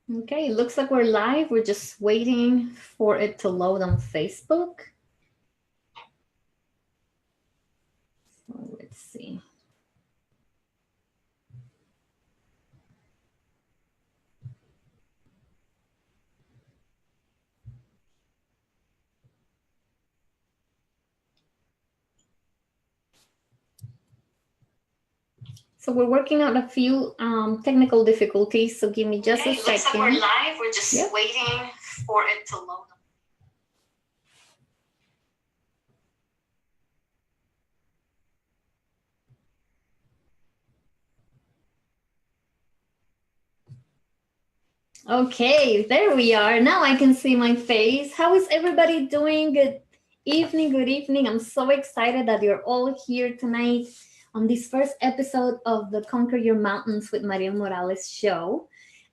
Okay, it looks like we're live. We're just waiting for it to load on Facebook. So let's see. So we're working on a few technical difficulties. So give me just a second. Looks like we're live. We're just waiting for it to load. Okay, there we are. Now I can see my face. How is everybody doing? Good evening, good evening. I'm so excited that you're all here tonight on this first episode of the Conquer Your Mountains with Maria Morales show.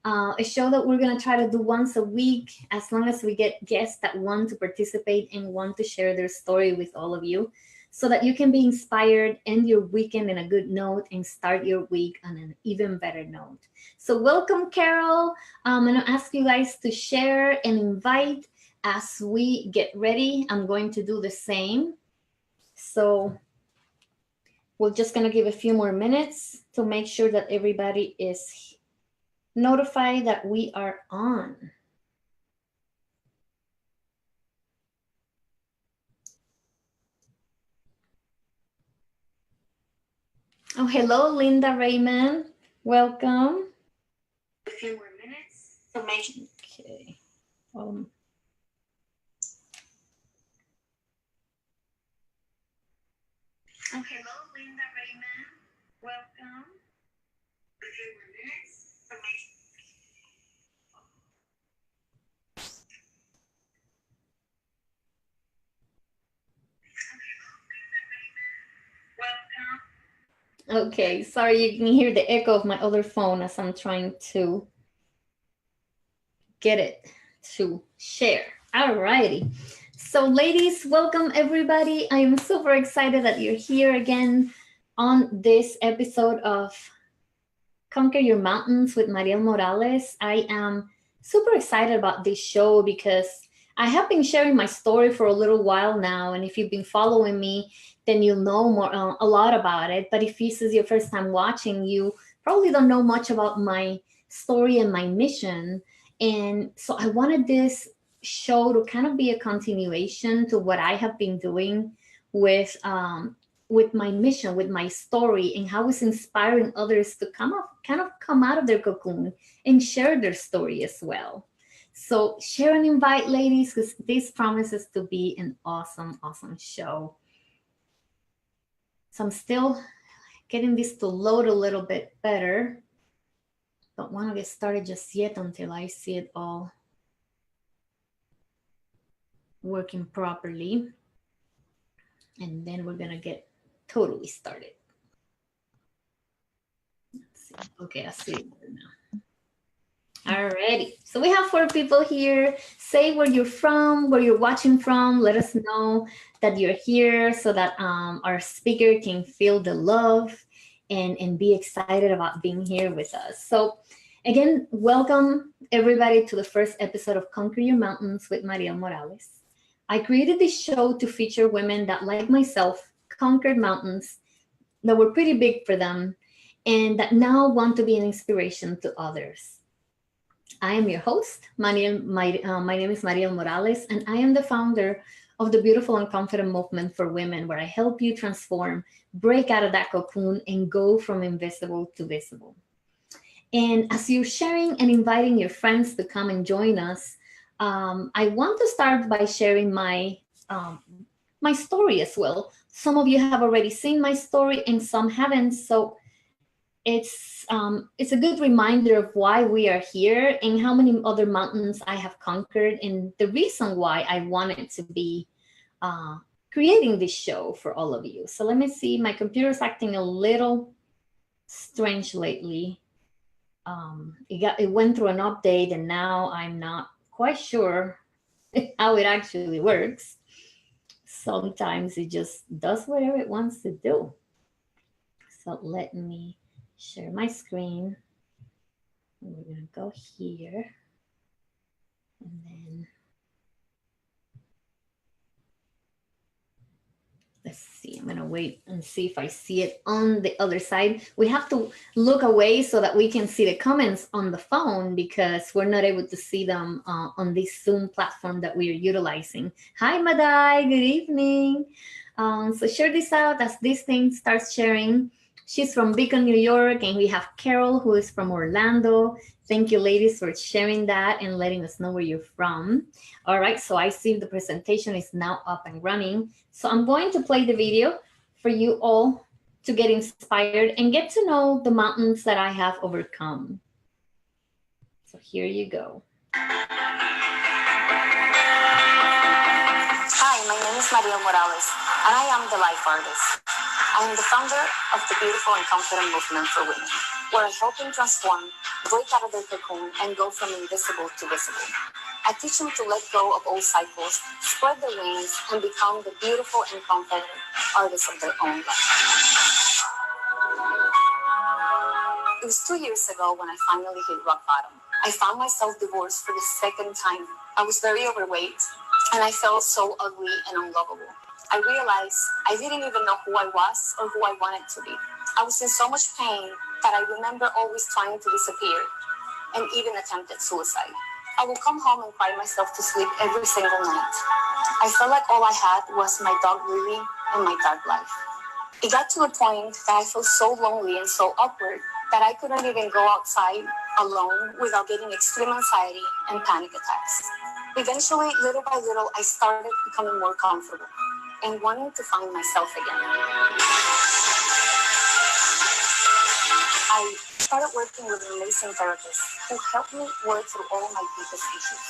A show that we're going to try to do once a week as long as we get guests that want to participate and want to share their story with all of you so that you can be inspired, end your weekend in a good note, and start your week on an even better note. So, welcome, Carol. I'm going to ask you guys to share and invite as we get ready. I'm going to do the same. So, we're just going to give a few more minutes to make sure that everybody is notified that we are on. Oh, hello, Linda Raymond. Welcome. A few more minutes to make. Okay. Oh, hello, Linda Raymond. Welcome. A few more minutes to make. Welcome. Okay, sorry, you can hear the echo of my other phone as I'm trying to get it to share. All righty. So, ladies, welcome everybody. I am super excited that you're here again on this episode of Conquer Your Mountains with Mariel Morales. I am super excited about this show because I have been sharing my story for a little while now. And if you've been following me, then you'll know a lot about it. But if this is your first time watching, you probably don't know much about my story and my mission. And so I wanted this show to kind of be a continuation to what I have been doing with my mission, with my story, and how it's inspiring others to come out of their cocoon and share their story as well. So share and invite, ladies, because this promises to be an awesome, awesome show. So I'm still getting this to load a little bit better. Don't want to get started just yet until I see it all working properly. And then we're going to get totally started. Let's see. Okay, I see it now. Alrighty. So we have 4 people here. Say where you're from, where you're watching from. Let us know that you're here so that our speaker can feel the love and be excited about being here with us. So again, welcome everybody to the first episode of Conquer Your Mountains with Mariel Morales. I created this show to feature women that, like myself, conquered mountains that were pretty big for them and that now want to be an inspiration to others. I am your host. My name is Mariel Morales, and I am the founder of the Beautiful and Confident Movement for Women, where I help you transform, break out of that cocoon, and go from invisible to visible. And as you're sharing and inviting your friends to come and join us, I want to start by sharing my story as well. Some of you have already seen my story, and some haven't. So it's a good reminder of why we are here and how many other mountains I have conquered, and the reason why I wanted to be creating this show for all of you. So let me see. My computer's acting a little strange lately. It went through an update, and now I'm not quite sure how it actually works. Sometimes it just does whatever it wants to do. So let me share my screen. We're going to go here. And then let's see, I'm gonna wait and see if I see it on the other side. We have to look away so that we can see the comments on the phone because we're not able to see them on this Zoom platform that we are utilizing. Hi, Madai, good evening. So share this out as this thing starts sharing. She's from Beacon, New York, and we have Carol, who is from Orlando. Thank you, ladies, for sharing that and letting us know where you're from. All right, so I see the presentation is now up and running. So I'm going to play the video for you all to get inspired and get to know the mountains that I have overcome. So here you go. Hi, my name is Maria Morales, and I am the life artist. I am the founder of the Beautiful and Confident Movement for Women, where I help them transform, break out of their cocoon, and go from invisible to visible. I teach them to let go of old cycles, spread their wings, and become the beautiful and confident artists of their own life. It was 2 years ago when I finally hit rock bottom. I found myself divorced for the second time. I was very overweight, and I felt so ugly and unlovable. I realized I didn't even know who I was or who I wanted to be. I was in so much pain that I remember always trying to disappear and even attempted suicide. I would come home and cry myself to sleep every single night. I felt like all I had was my dog Lily and my dark life. It got to a point that I felt so lonely and so awkward that I couldn't even go outside alone without getting extreme anxiety and panic attacks. Eventually, little by little, I started becoming more comfortable and wanting to find myself again. I started working with an amazing therapist who helped me work through all my deepest issues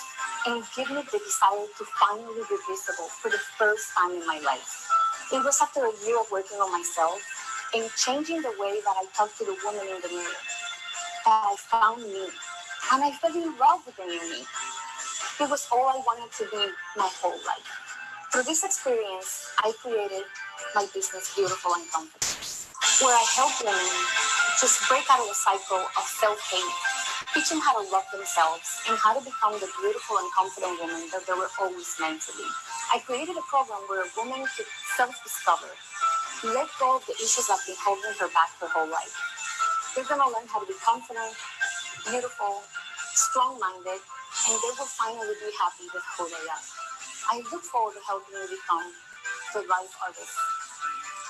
and give me the desire to finally be visible for the first time in my life. It was after a year of working on myself and changing the way that I talk to the woman in the mirror that I found me, and I fell in love with the new me. It was all I wanted to be my whole life. Through this experience, I created my business, Beautiful and Confident, where I help women just break out of the cycle of self-hate, teach them how to love themselves and how to become the beautiful and confident women that they were always meant to be. I created a program where a woman could self-discover, let go of the issues that have been holding her back her whole life. They're going to learn how to be confident, beautiful, strong-minded, and they will finally be happy with who they are. I look forward to helping you become the life artist,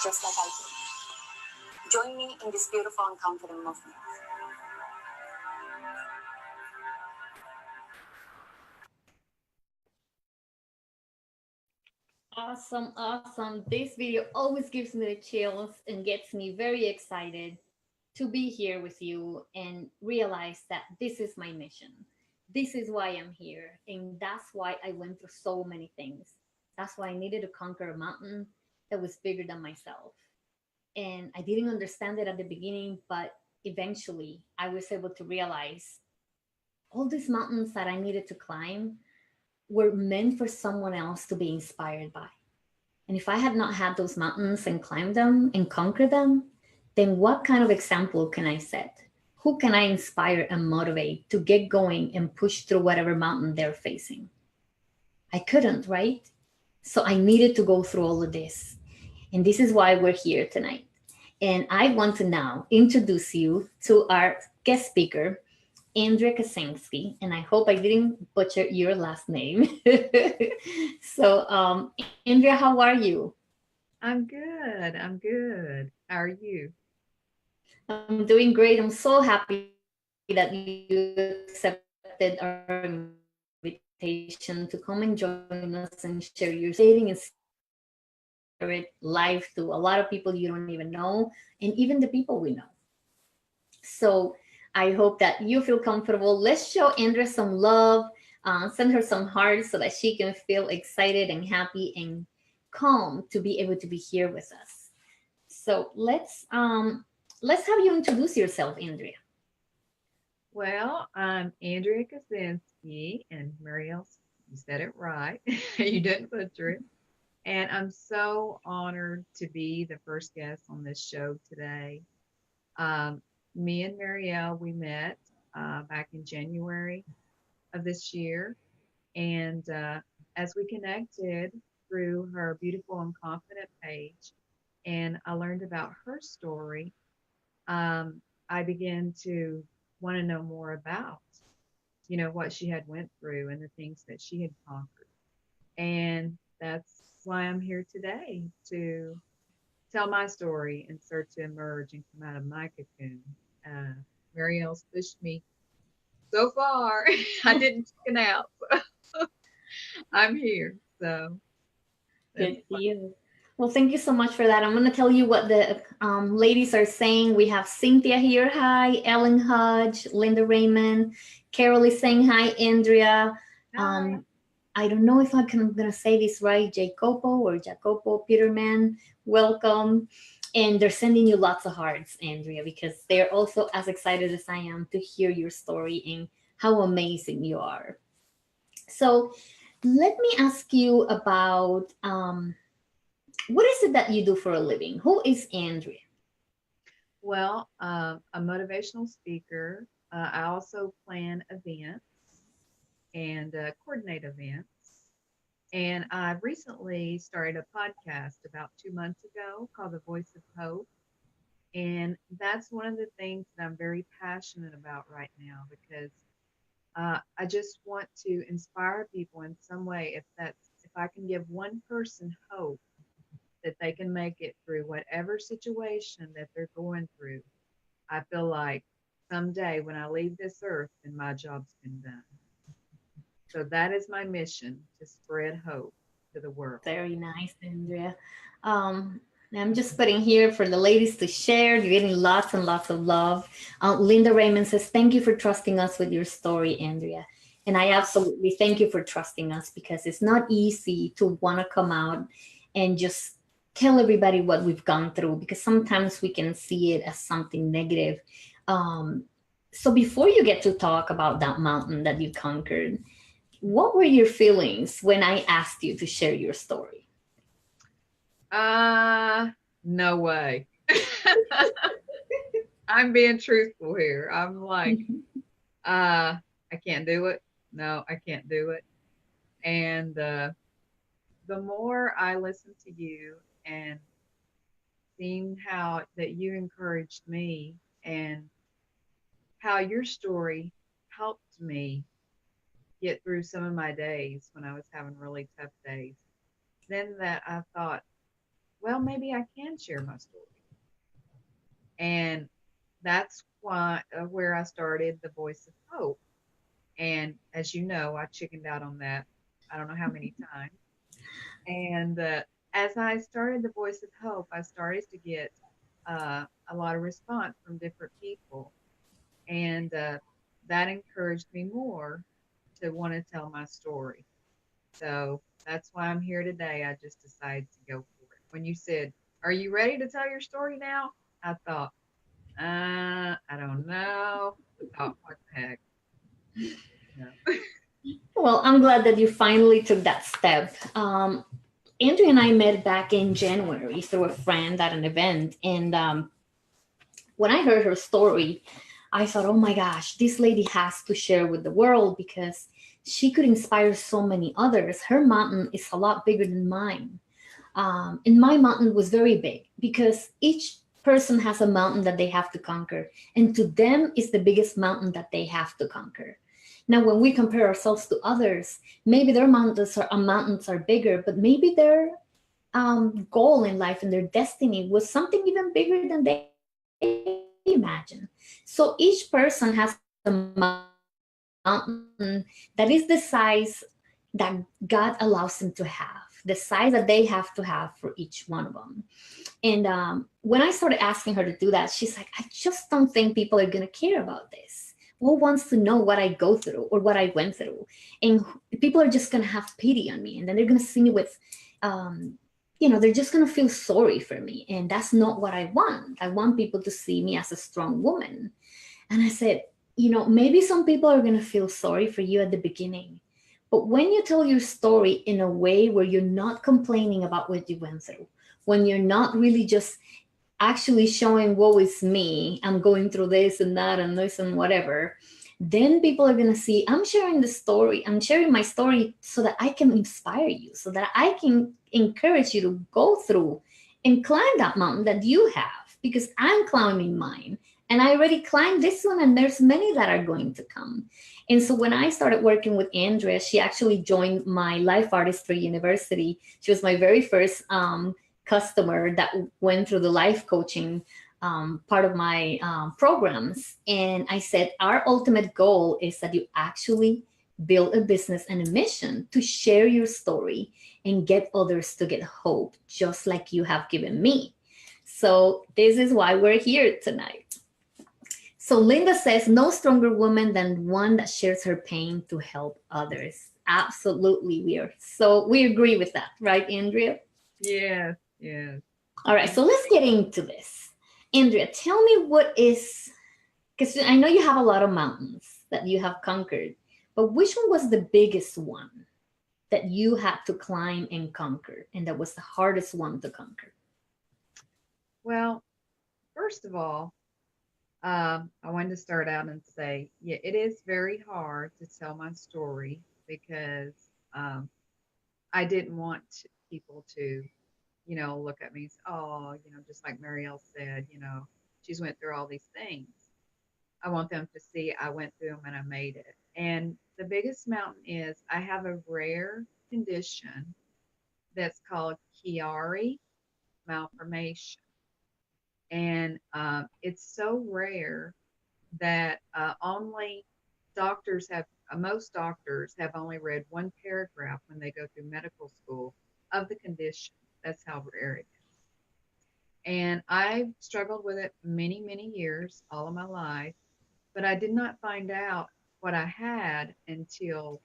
just like I did. Join me in this beautiful and confident movement. Awesome, awesome. This video always gives me the chills and gets me very excited to be here with you and realize that this is my mission. This is why I'm here. And that's why I went through so many things. That's why I needed to conquer a mountain that was bigger than myself. And I didn't understand it at the beginning, but eventually I was able to realize all these mountains that I needed to climb were meant for someone else to be inspired by. And if I had not had those mountains and climbed them and conquered them, then what kind of example can I set? Who can I inspire and motivate to get going and push through whatever mountain they're facing? I couldn't, right? So I needed to go through all of this. And this is why we're here tonight. And I want to now introduce you to our guest speaker, AndreaKuczynski, and I hope I didn't butcher your last name. So, Andrea, how are you? I'm good. I'm good. How are you? I'm doing great. I'm so happy that you accepted our invitation to come and join us and share your story and share it live to a lot of people you don't even know, and even the people we know. So I hope that you feel comfortable. Let's show Andrea some love, send her some hearts so that she can feel excited and happy and calm to be able to be here with us. So let's have you introduce yourself, Andrea. Well, I'm Andrea Kaczynski, and Marielle, you said it right. You didn't butcher it. And I'm so honored to be the first guest on this show today. Um, Me and Marielle, we met back in January of this year. And as we connected through her beautiful and confident page, and I learned about her story, I began to want to know more about, what she had went through and the things that she had conquered. And that's why I'm here today to tell my story and start to emerge and come out of my cocoon. Uh, Marielle's pushed me so far. I didn't chicken out. I'm here. So that's Good for you. Well, thank you so much for that. I'm going to tell you what the ladies are saying. We have Cynthia here. Hi. Ellen Hodge, Linda Raymond. Carol is saying hi, Andrea. hi. I don't know if I'm going to say this right. Jacopo Peterman. Welcome. And they're sending you lots of hearts, Andrea, because they're also as excited as I am to hear your story and how amazing you are. So let me ask you about what is it that you do for a living? Who is Andrea? Well, a motivational speaker. I also plan events and coordinate events. And I recently started a podcast about 2 months ago called The Voice of Hope. And that's one of the things that I'm very passionate about right now because I just want to inspire people in some way. If I can give one person hope that they can make it through whatever situation that they're going through, I feel like someday when I leave this earth, then my job's been done. So that is my mission, to spread hope to the world. Very nice, Andrea. Um, I'm just putting here for the ladies to share. You're getting lots and lots of love. Linda Raymond says, "Thank you for trusting us with your story, Andrea." And I absolutely thank you for trusting us because it's not easy to want to come out and just tell everybody what we've gone through because sometimes we can see it as something negative. Um, so before you get to talk about that mountain that you conquered, what were your feelings when I asked you to share your story? No way. I'm being truthful here. I'm like, I can't do it. No, I can't do it. And the more I listened to you and seeing how that you encouraged me and how your story helped me get through some of my days when I was having really tough days, then that I thought, well, maybe I can share my story. And that's why where I started the Voice of Hope. And as you know, I chickened out on that. I don't know how many times. And as I started the Voice of Hope, I started to get a lot of response from different people, and that encouraged me more to want to tell my story. So that's why I'm here today. I just decided to go for it. When you said, "Are you ready to tell your story now?" I thought, I don't know. I thought, what the heck? No. Well, I'm glad that you finally took that step. Andrew and I met back in January through a friend at an event. And when I heard her story, I thought, oh my gosh, this lady has to share with the world because she could inspire so many others. Her mountain is a lot bigger than mine. And my mountain was very big because each person has a mountain that they have to conquer. And to them, is the biggest mountain that they have to conquer. Now, when we compare ourselves to others, maybe their mountains are bigger, but maybe their goal in life and their destiny was something even bigger than they imagine. So each person has a mountain that is the size that God allows them to have, the size that they have to have for each one of them. And when I started asking her to do that, she's like, I just don't think people are going to care about this. Who wants to know what I go through or what I went through? And people are just going to have pity on me. And then they're going to see me with, they're just going to feel sorry for me. And that's not what I want. I want people to see me as a strong woman. And I said, maybe some people are going to feel sorry for you at the beginning. But when you tell your story in a way where you're not complaining about what you went through, when you're not really just actually showing, woe is me, I'm going through this and that and this and whatever, then people are going to see I'm sharing the story. I'm sharing my story so that I can inspire you, so that I can encourage you to go through and climb that mountain that you have, because I'm climbing mine. And I already climbed this one, and there's many that are going to come. And so when I started working with Andrea, she actually joined my Life Artistry University. She was my very first customer that went through the life coaching part of my programs. And I said, our ultimate goal is that you actually build a business and a mission to share your story and get others to get hope, just like you have given me. So this is why we're here tonight. So Linda says, no stronger woman than one that shares her pain to help others. Absolutely, we agree with that, right, Andrea? Yes, yes. All right, so let's get into this. Andrea, tell me what is, because I know you have a lot of mountains that you have conquered, but which one was the biggest one that you had to climb and conquer, and that was the hardest one to conquer? Well, first of all, I wanted to start out and say, yeah, it is very hard to tell my story because um, I didn't want people to, look at me and say, oh, just like Marielle said, she's went through all these things. I want them to see I went through them and I made it. And the biggest mountain is I have a rare condition that's called Chiari malformation. And it's so rare that only doctors have, most doctors have only read one paragraph when they go through medical school of the condition. That's how rare it is. And I struggled with it many, many years, all of my life, but I did not find out what I had until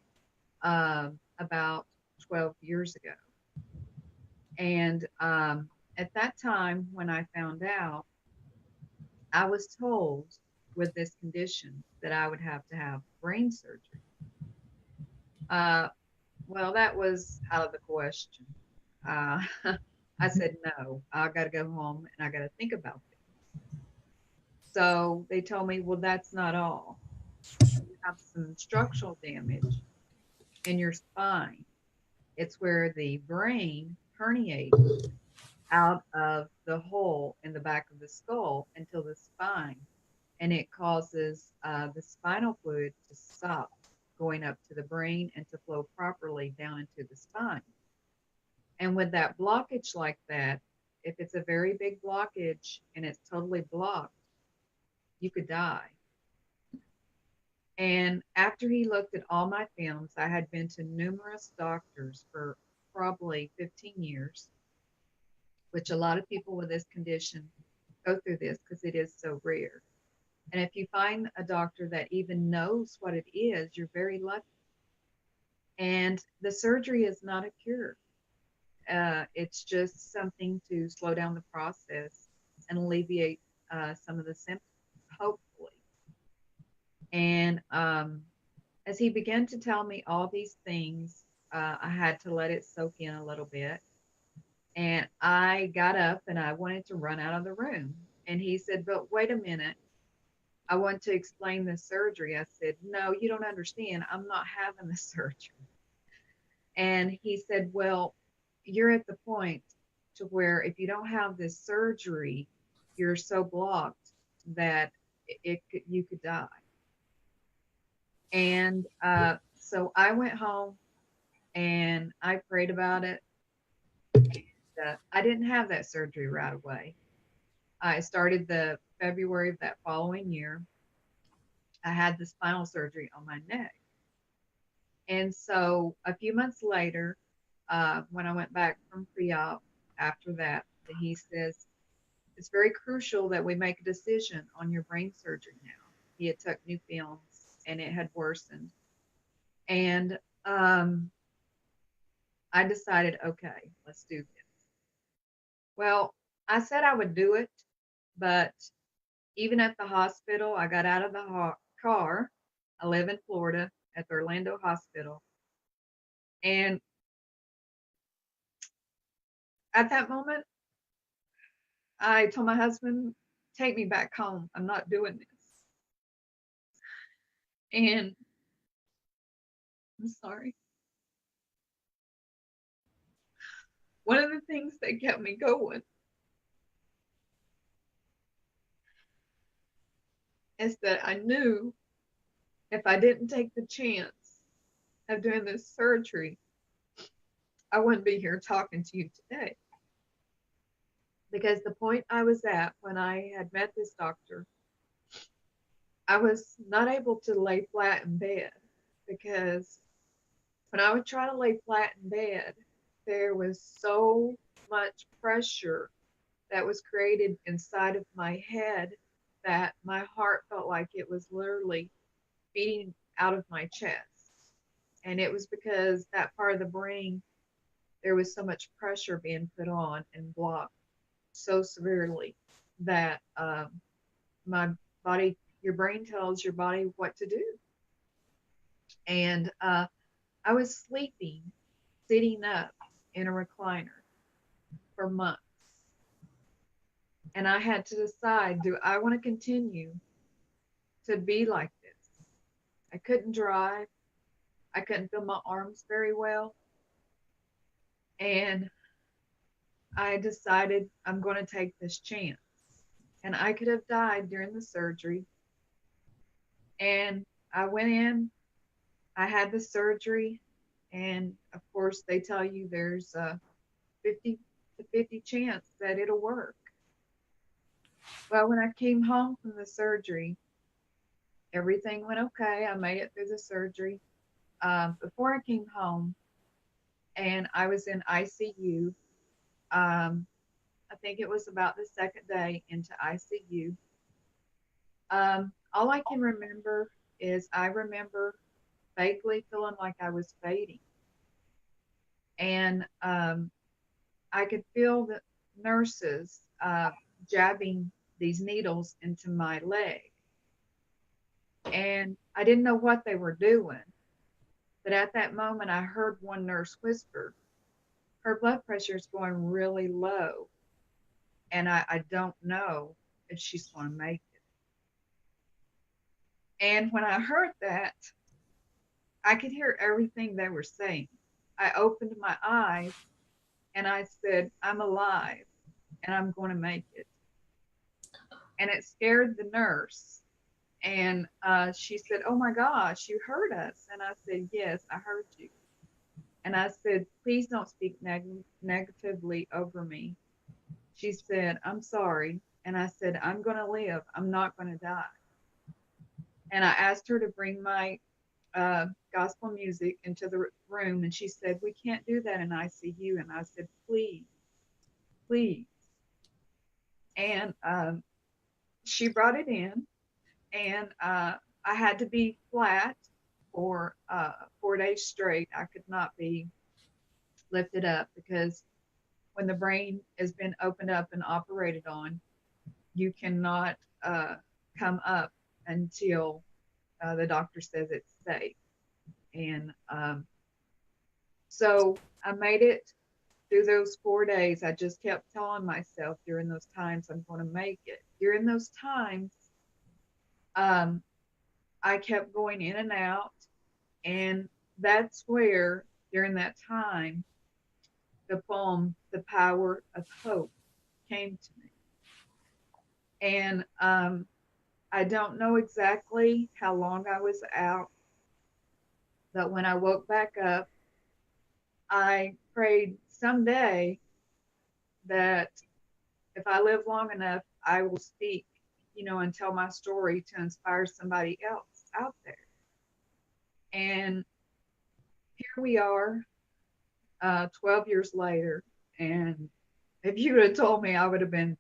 about 12 years ago. And at that time, when I found out, I was told with this condition that I would have to have brain surgery. Uh, well, that was out of the question. Uh, I said, no, I got to go home and I got to think about this. So they told me, well, that's not all. You have some structural damage in your spine. It's where the brain herniates out of the hole in the back of the skull into the spine, and it causes the spinal fluid to stop going up to the brain and to flow properly down into the spine. And with that blockage like that, if it's a very big blockage and it's totally blocked, you could die. And after he looked at all my films, I had been to numerous doctors for probably 15 years, which a lot of people with this condition go through this because it is so rare. And if you find a doctor that even knows what it is, you're very lucky. And the surgery is not a cure. It's just something to slow down the process and alleviate some of the symptoms, hopefully. And as he began to tell me all these things, I had to let it soak in a little bit. And I got up and I wanted to run out of the room. And he said, but wait a minute. I want to explain the surgery. I said, no, you don't understand. I'm not having the surgery. And he said, well, you're at the point to where if you don't have this surgery, you're so blocked that you could die. And so I went home and I prayed about it. I didn't have that surgery right away. I started the February of that following year. I had the spinal surgery on my neck. And so a few months later, when I went back from pre-op after that, he says, it's very crucial that we make a decision on your brain surgery now. He had took new films and it had worsened. And I decided, okay, let's do this. Well, I said I would do it, but even at the hospital, I got out of the car. I live in Florida at the Orlando hospital. And at that moment, I told my husband, take me back home. I'm not doing this. And I'm sorry. One of the things that kept me going is that I knew if I didn't take the chance of doing this surgery, I wouldn't be here talking to you today. Because the point I was at when I had met this doctor, I was not able to lay flat in bed because when I would try to lay flat in bed, there was so much pressure that was created inside of my head that my heart felt like it was literally beating out of my chest. And it was because that part of the brain, there was so much pressure being put on and blocked so severely that my body, your brain tells your body what to do. And I was sleeping, sitting up in a recliner for months. And I had to decide, do I want to continue to be like this? I couldn't drive. I couldn't feel my arms very well. And I decided I'm going to take this chance. And I could have died during the surgery. And I went in, I had the surgery. And of course, they tell you there's a 50 to 50 chance that it'll work. Well, when I came home from the surgery, everything went okay. I made it through the surgery. Before I came home and I was in ICU, I think it was about the second day into ICU. All I can remember is I remember vaguely feeling like I was fading. And I could feel the nurses jabbing these needles into my leg. And I didn't know what they were doing. But at that moment, I heard one nurse whisper, her blood pressure is going really low. And I don't know if she's going to make it. And when I heard that, I could hear everything they were saying. I opened my eyes and I said, I'm alive and I'm going to make it. And it scared the nurse. And she said, oh my gosh, you heard us. And I said, yes, I heard you. And I said, please don't speak negatively over me. She said, I'm sorry. And I said, I'm going to live. I'm not going to die. And I asked her to bring my gospel music into the room. And she said, we can't do that in ICU. And I said, please, please. And she brought it in. And I had to be flat for 4 days straight. I could not be lifted up because when the brain has been opened up and operated on, you cannot come up until the doctor says it's safe. And so I made it through those 4 days. I just kept telling myself during those times, I'm going to make it. During those times, I kept going in and out. And that's where, during that time, the poem, The Power of Hope, came to me. And I don't know exactly how long I was out, but when I woke back up, I prayed someday that if I live long enough, I will speak, and tell my story to inspire somebody else out there. And here we are, 12 years later. And if you would have told me I would have been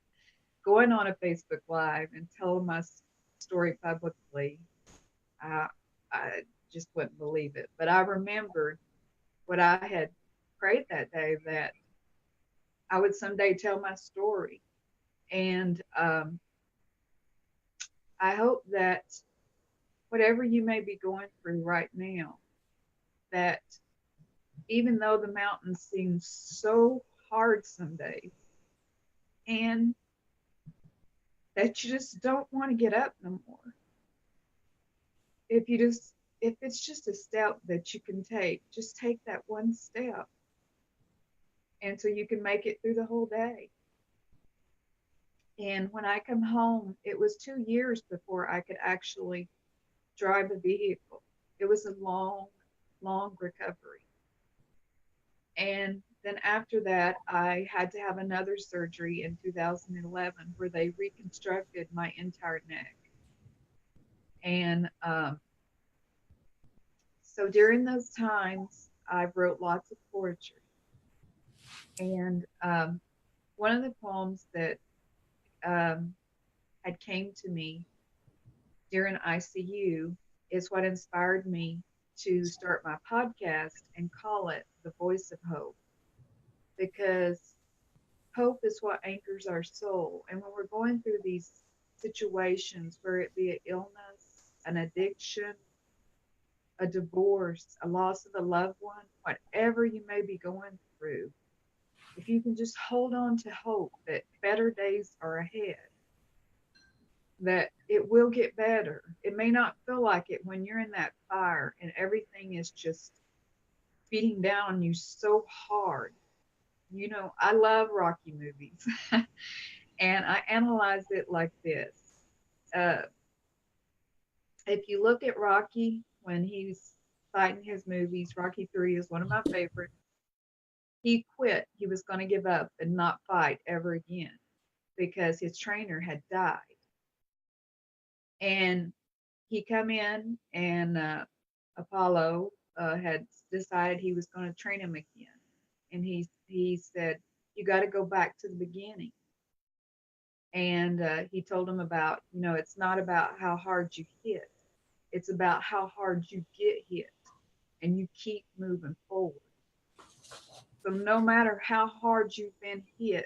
going on a Facebook Live and telling my story publicly, I just wouldn't believe it. But I remembered what I had prayed that day, that I would someday tell my story. And I hope that whatever you may be going through right now, that even though the mountain seems so hard some days, and that you just don't want to get up no more, if you just, if it's just a step that you can take, just take that one step. And so you can make it through the whole day. And when I come home, it was 2 years before I could actually drive a vehicle. It was a long, long recovery. And then after that, I had to have another surgery in 2011 where they reconstructed my entire neck. And so during those times, I wrote lots of poetry. And one of the poems that um, had came to me during ICU is what inspired me to start my podcast and call it The Voice of Hope, because hope is what anchors our soul. And when we're going through these situations, where it be an illness, an addiction, a divorce, a loss of a loved one, whatever you may be going through, if you can just hold on to hope that better days are ahead, that it will get better. It may not feel like it when you're in that fire and everything is just beating down on you so hard. You know, I love Rocky movies and I analyze it like this. Uh, if you look at Rocky when he's fighting his movies, Rocky 3 is one of my favorites. He quit. He was going to give up and not fight ever again because his trainer had died. And he come in and Apollo had decided he was going to train him again. And he said, you got to go back to the beginning. And he told him about, you know, it's not about how hard you hit. It's about how hard you get hit and you keep moving forward. So no matter how hard you've been hit,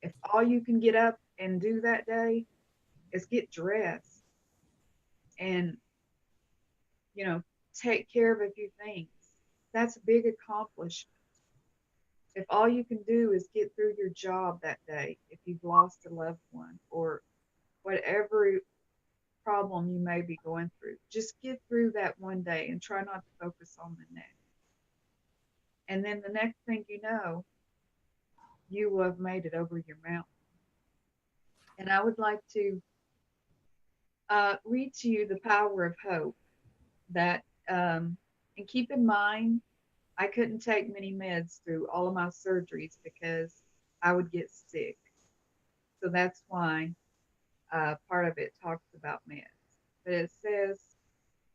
if all you can get up and do that day is get dressed and, you know, take care of a few things, that's a big accomplishment. If all you can do is get through your job that day, if you've lost a loved one or whatever problem you may be going through, just get through that one day and try not to focus on the next. And then the next thing you know, you will have made it over your mountain. And I would like to read to you the power of hope that, and keep in mind, I couldn't take many meds through all of my surgeries because I would get sick. So that's why part of it talks about meds. But it says,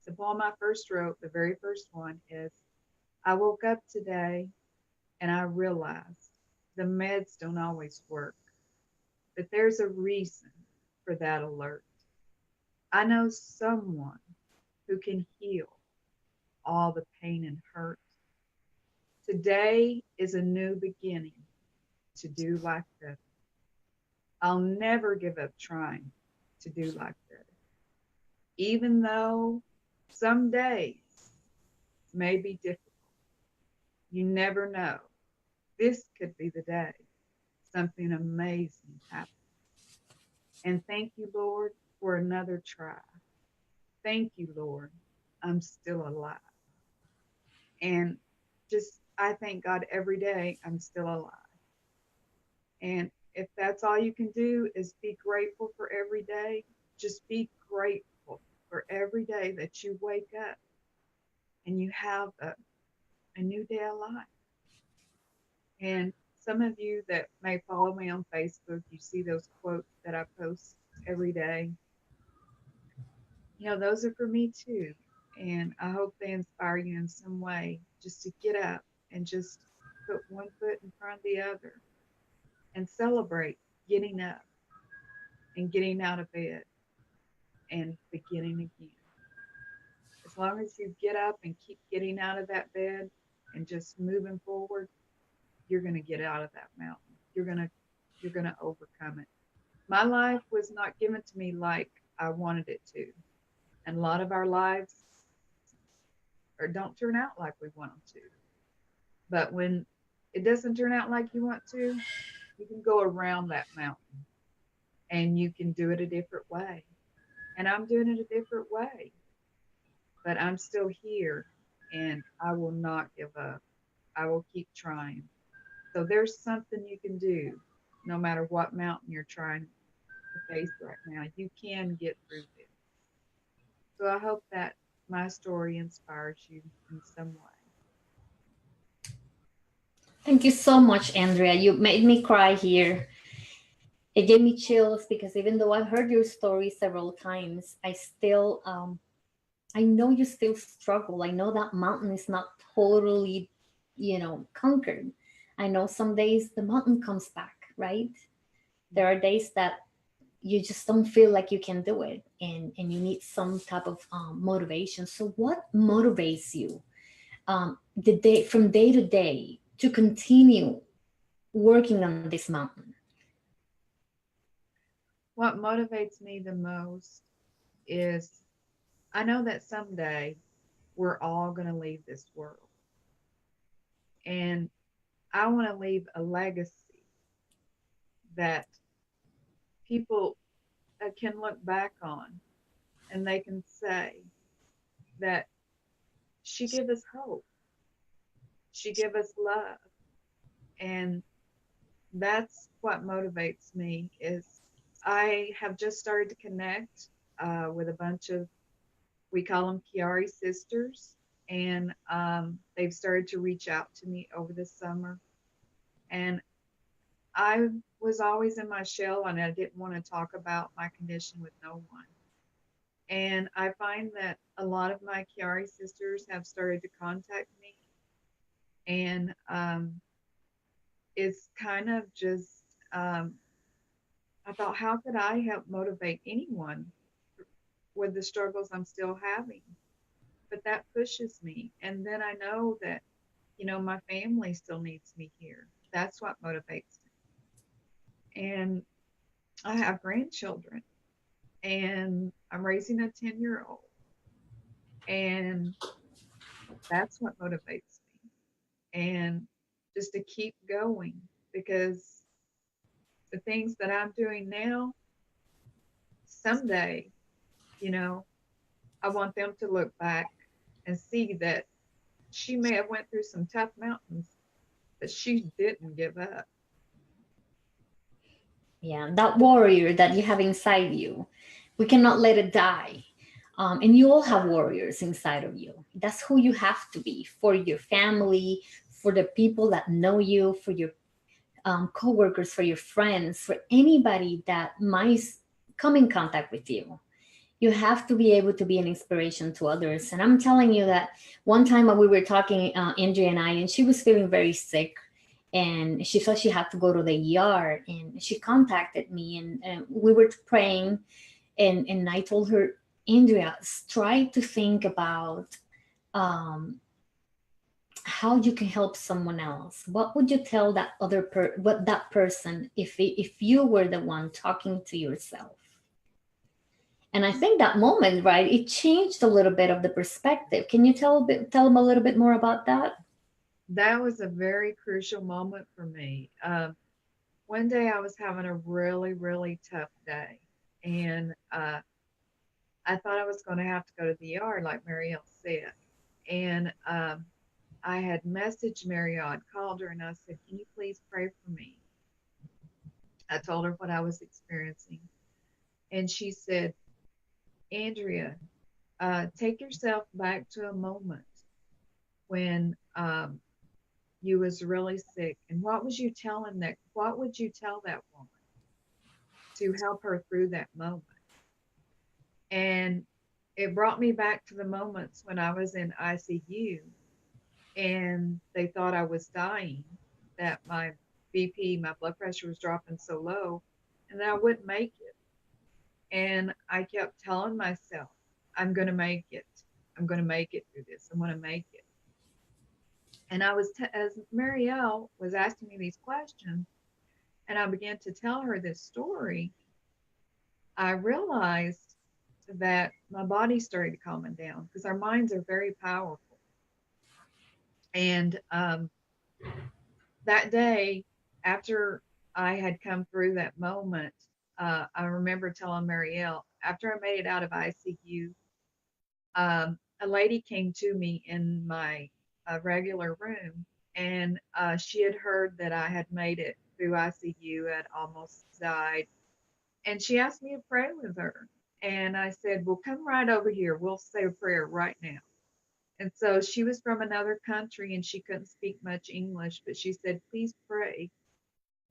the poem I first wrote, the very first one is, I woke up today and I realized the meds don't always work, but there's a reason for that alert. I know someone who can heal all the pain and hurt. Today is a new beginning to do life better. I'll never give up trying to do life better. Even though some days may be difficult, you never know. This could be the day something amazing happens. And thank you, Lord, for another try. Thank you, Lord, I'm still alive. And just, I thank God every day I'm still alive. And if that's all you can do is be grateful for every day, just be grateful for every day that you wake up and you have a new day of life. And some of you that may follow me on Facebook, you see those quotes that I post every day. You know, those are for me too. And I hope they inspire you in some way just to get up and just put one foot in front of the other and celebrate getting up and getting out of bed and beginning again. As long as you get up and keep getting out of that bed and just moving forward, you're going to get out of that mountain. You're going to overcome it. My life was not given to me like I wanted it to. And a lot of our lives don't turn out like we want them to. But when it doesn't turn out like you want to, you can go around that mountain and you can do it a different way. And I'm doing it a different way. but I'm still here and I will not give up. I will keep trying. So there's something you can do no matter what mountain you're trying to face right now. You can get through this. So I hope that my story inspires you in some way. Thank you so much, Andrea. You made me cry here. It gave me chills because even though I've heard your story several times, I know you still struggle. I know that mountain is not totally, conquered. I know some days the mountain comes back, right? There are days that you just don't feel like you can do it, and you need some type of motivation. So what motivates you the day from day to day to continue working on this mountain? What motivates me the most is I know that someday we're all going to leave this world. And I want to leave a legacy that people can look back on and they can say that she gave us hope, she gave us love. And that's what motivates me is I have just started to connect with a bunch of, we call them Kiari sisters, and they've started to reach out to me over the summer. And I was always in my shell and I didn't want to talk about my condition with no one. And I find that a lot of my Kiari sisters have started to contact me. And it's kind of just, I thought, how could I help motivate anyone with the struggles I'm still having? But that pushes me. And then I know that, my family still needs me here. That's what motivates me. And I have grandchildren and I'm raising a 10-year-old. And that's what motivates me. And just to keep going because the things that I'm doing now, someday, you know, I want them to look back and see that she may have went through some tough mountains, but she didn't give up. Yeah, that warrior that you have inside you, we cannot let it die. And you all have warriors inside of you. That's who you have to be for your family, for the people that know you, for your coworkers, for your friends, for anybody that might come in contact with you. You have to be able to be an inspiration to others. And I'm telling you that one time we were talking, Andrea and I, and she was feeling very sick. And she thought she had to go to the ER, and she contacted me, and we were praying, and I told her, Andrea, try to think about um, how you can help someone else. What would you tell that what that person if you were the one talking to yourself? And I think that moment, right, it changed a little bit of the perspective. Can you tell them a little bit more about that? That was a very crucial moment for me. One day I was having a really, really tough day, and I thought I was going to have to go to the ER, like Marielle said. And I had messaged Marielle, called her, and I said, "Can you please pray for me?" I told her what I was experiencing, and she said, "Andrea, take yourself back to a moment when you was really sick, and what was you telling that? What would you tell that woman to help her through that moment?" And it brought me back to the moments when I was in ICU and they thought I was dying, that my BP, my blood pressure was dropping so low, and that I wouldn't make it. And I kept telling myself, I'm going to make it. I'm going to make it through this. I'm going to make it. And as Marielle was asking me these questions, and I began to tell her this story, I realized that my body started calming down because our minds are very powerful. And that day, after I had come through that moment, I remember telling Marielle, after I made it out of ICU, a lady came to me in my regular room, and she had heard that I had made it through ICU, had almost died, and she asked me to pray with her. And I said, well, come right over here. We'll say a prayer right now. And so she was from another country and she couldn't speak much English, but she said, please pray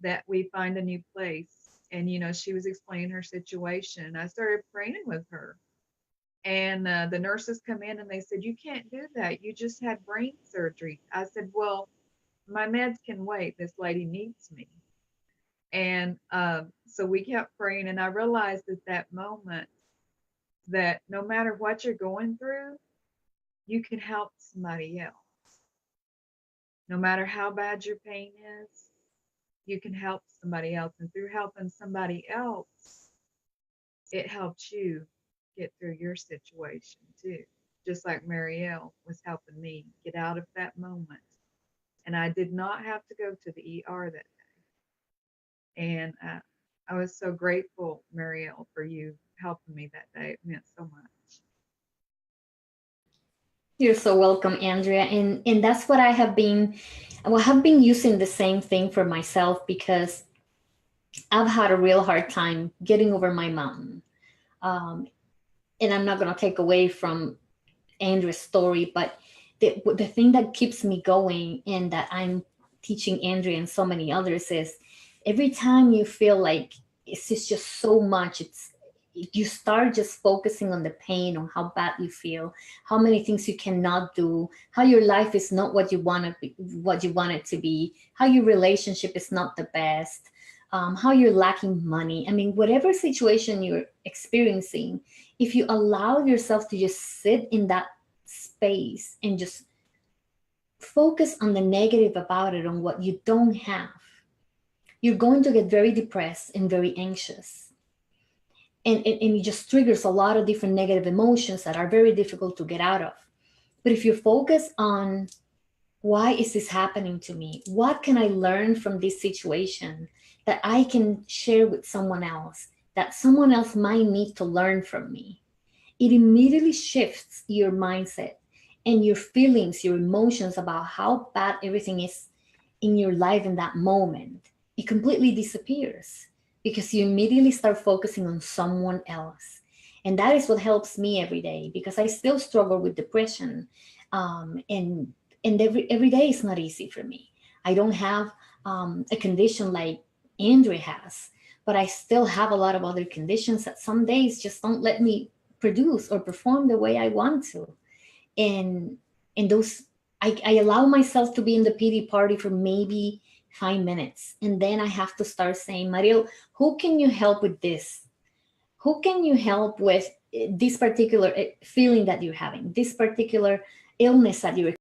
that we find a new place. And, she was explaining her situation. I started praying with her. And the nurses come in and they said, you can't do that. You just had brain surgery. I said, well, my meds can wait. This lady needs me. And so we kept praying. And I realized at that moment that no matter what you're going through, you can help somebody else. No matter how bad your pain is, you can help somebody else. And through helping somebody else, it helps you get through your situation too. Just like Marielle was helping me get out of that moment. And I did not have to go to the ER that day. And I was so grateful, Marielle, for you helping me that day. It meant so much. You're so welcome, Andrea. And that's what I have been, well, I have been using the same thing for myself because I've had a real hard time getting over my mountain. And I'm not going to take away from Andrea's story, but the thing that keeps me going and that I'm teaching Andrea and so many others is every time you feel like it's just so much, you start just focusing on the pain, on how bad you feel, how many things you cannot do, how your life is not what you want to be, what you want it to be, how your relationship is not the best, how you're lacking money. I mean, whatever situation you're experiencing, if you allow yourself to just sit in that space and just focus on the negative about it, on what you don't have, you're going to get very depressed and very anxious. And it just triggers a lot of different negative emotions that are very difficult to get out of. But if you focus on why is this happening to me? What can I learn from this situation that I can share with someone else, that someone else might need to learn from me? It immediately shifts your mindset and your feelings, your emotions about how bad everything is in your life in that moment. It completely disappears because you immediately start focusing on someone else. And that is what helps me every day because I still struggle with depression. And every day is not easy for me. I don't have a condition like Andrea has, but I still have a lot of other conditions that some days just don't let me produce or perform the way I want to. And those, I allow myself to be in the pity party for maybe 5 minutes. And then I have to start saying, Mariel, who can you help with this? Who can you help with this particular feeling that you're having, this particular illness that you're